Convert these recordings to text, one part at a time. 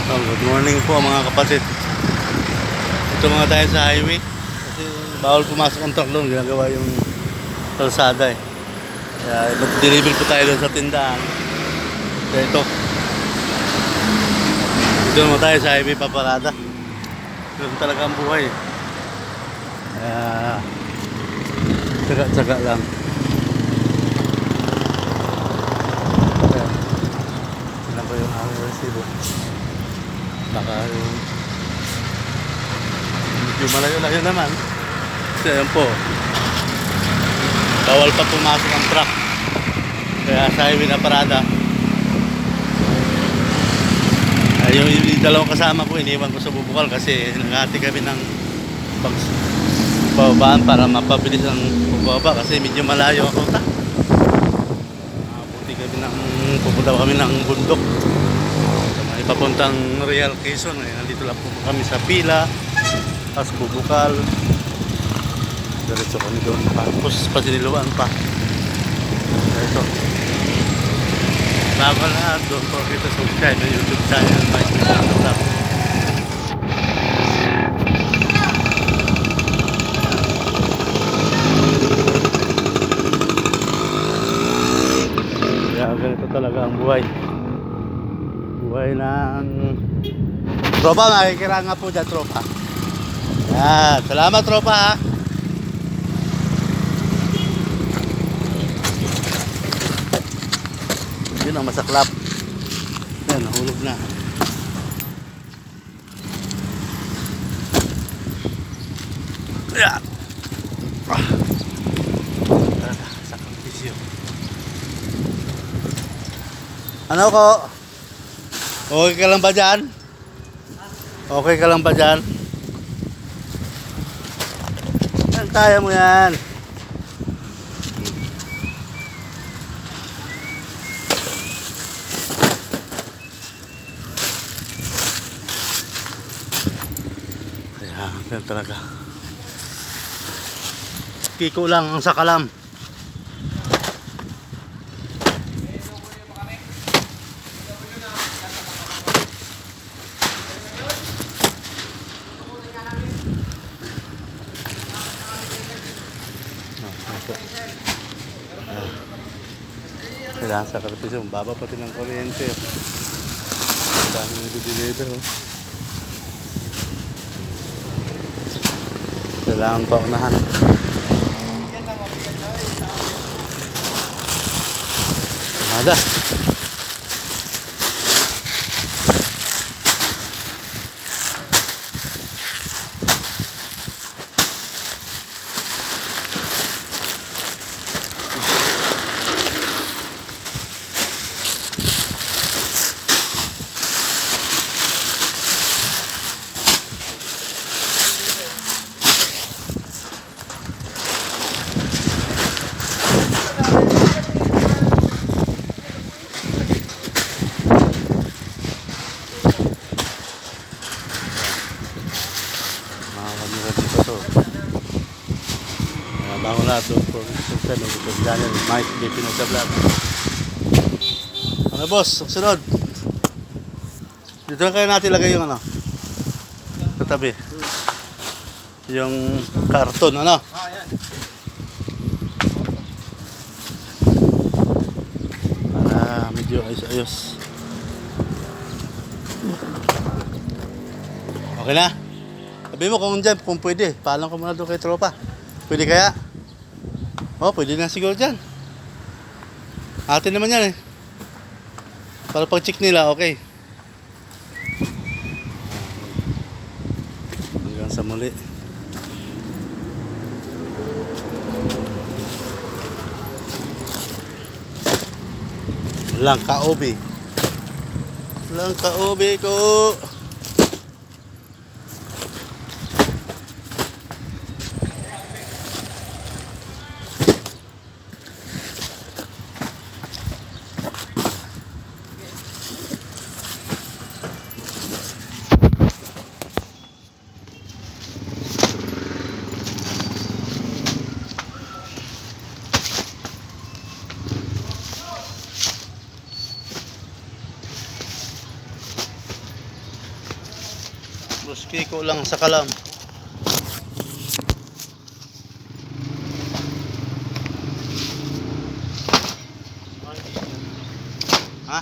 Oh, good morning po mga kapatid. Ito mga tayo sa highway. Kasi bawal pumasok ang truck doon. Ginagawa yung kalsada eh. Kaya mag-deliver po tayo doon sa tindahan. Kaya ito. Ito naman tayo sa highway paparada. Doon talaga ang buhay. Kaya tsaga-tsaga lang. Kaya sila ko yung aming resibo. Baka yung malayo-layo naman. Kasi ayan po, bawal pa pumasok ang truck. Kaya sa highway na parada. Yung dalawang kasama ko, iniwan ko sa bubukal kasi nangati kami ng pagbabaan para mapabilis ang pagbaba kasi medyo malayo ang ruta. Pupunta kami ng bundok. May papuntang Real Quezon. Nandito lang po kami sa pila. Tapos bubukal. Diretso kami doon. Tapos pasiniluan pa. Ito. Bago lahat, don't forget to subscribe na YouTube channel Mike Vlog. Kaya ganito talaga ang buhay. Buhay ng tropa. Makikira nga po dyan tropa. Yan. Salamat tropa ha. Yun ang masaklap. Yan, nahulog na. Yan. Sakripisyo. Ano ko? Okay ka lang ba dyan? Okay ka lang ba dyan? Yan, kaya mo yan. Yan talaga. Kiko lang ang sakalam. Kailangan sa karpisyo. Baba pati ng kuryente. Ang dami nang i-deliver. Kailangan pa unahan. Ada. Bago lahat doon po sa YouTube channel Mike Vlog. Ano boss, sunod dito kayo natin lagay yung ano katabi yung karton ano para medyo ayos-ayos. Okay na, sabi mo kung dyan kung pwede, paalam ko muna doon kay tropa. Pwede kaya? Oh, pwede na siguro dyan. Atin naman yan eh. Para pag-check nila, okay. Hanggang sa muli. Walang kaobi. Walang kaobi ko. Boss Kiko lang sa Kalam. Ha?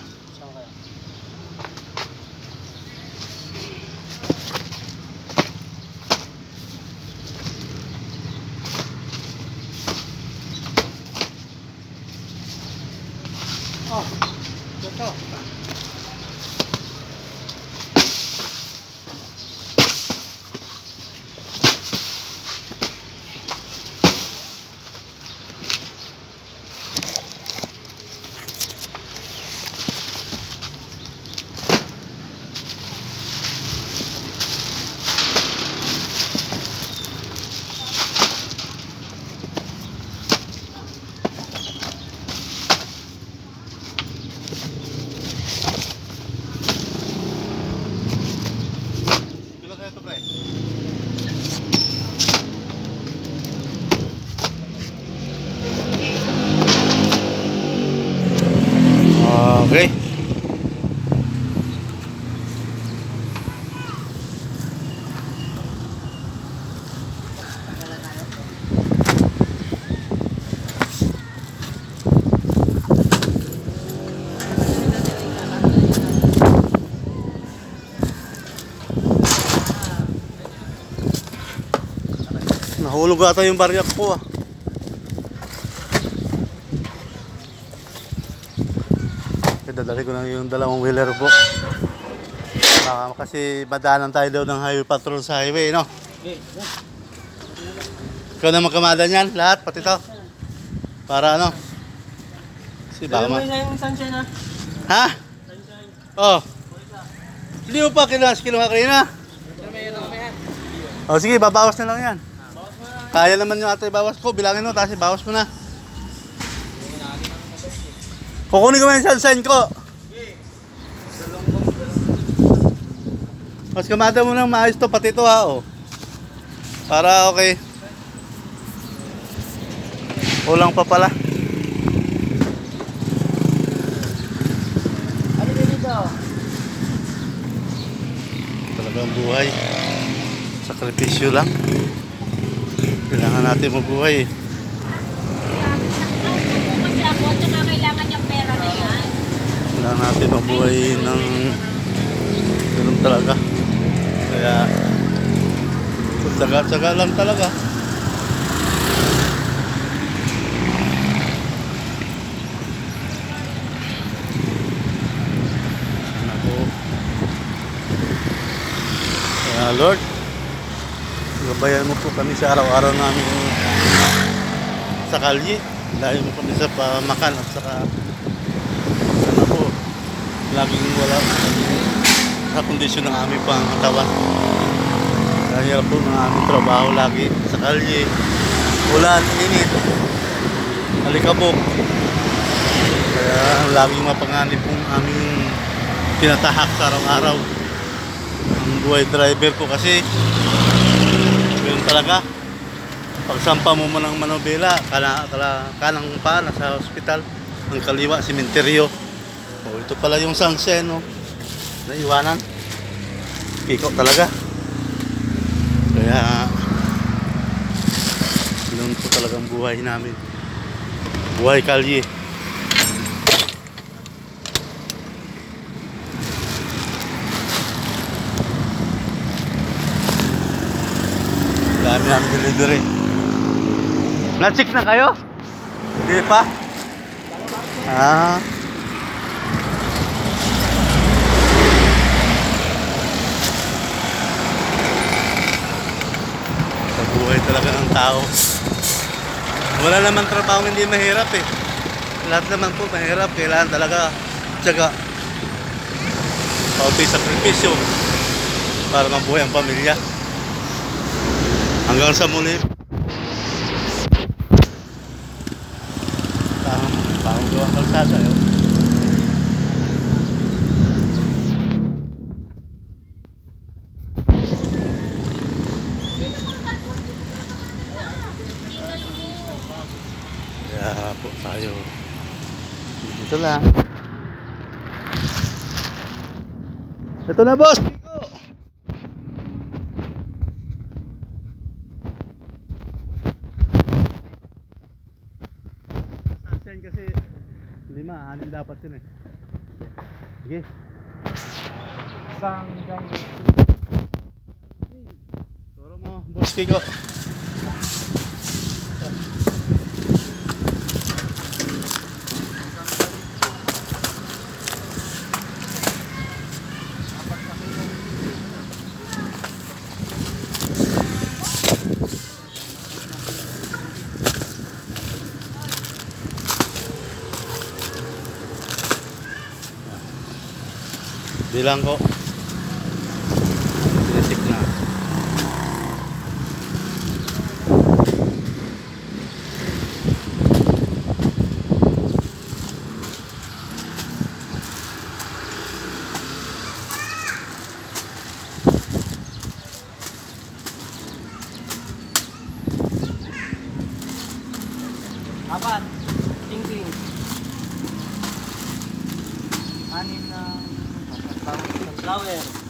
Oh, ito. Kilo kaya ito, pre? Okay. Nahulog ata yung baryak ko ah. Dadali ko na yung dalawang wheeler po. Kasi madaanan tayo daw ng highway patrol sa highway, no? Ikaw na magkamada niyan, lahat, pati to. Para ano? Si baka ma... yung sunshine ha? Ha? Sunshine. Oh. Hindi mo pa kinuha kanina? Oh, sige, babawas na lang yan. Kaya naman yung ate bawas ko, bilangin mo, tapos bawas mo na. Kukunin ko yung sunshine ko. Mas kamada mo nang maayos to, pati to ha, oh. Para okay. Ulang pa pala. Ano dito? Talagang buhay. Sakripisyo lang. Kailangan natin mabuhay eh. Kasi ako, tsaka kailangan niyang pera na yan. Kailangan natin mabuhay ng ganun talaga. Kaya tsaga-tsaga lang talaga. Ako. Kaya Lord, gabayan mo po kami sa araw-araw namin sa kalye. Dahil mo kami sa pamakan at saka sana po laging wala sa kondisyon ng aming pangatawan. Dahil po ng aming trabaho lagi sa kalye. Ulan, init, alikabok. Kaya laging mapanganib pong aming tinatahak sa araw-araw. Ang buhay driver ko kasi yun talaga. Pagsampa mo ng manobela, kanang pa, nasa hospital. Ang kaliwa, simenteryo. Oh, ito pala yung sunset, no? Naiwanan. Kiko talaga. Kaya, yun po talagang buhay namin. Buhay kalye. Dami namin delivery. Na-check na kayo? Hindi pa? Ah. Sa buhay talaga ng tao. Wala naman trabaho hindi mahirap eh. Lahat naman po mahirap. Kailangan talaga tiyaga. Pauti sakripisyo para mabuhay ang pamilya. Hanggang sa muli. Parang gawa kalsada yun. Kaya po tayo. Dito lang. Ito na boss! Kiko! Anim dapat yun eh. Sige. Isang jungle. Turo mo, Boss Kiko. Bilang ko. Sinisik na. Apat. Tingting. Anim na sunflower.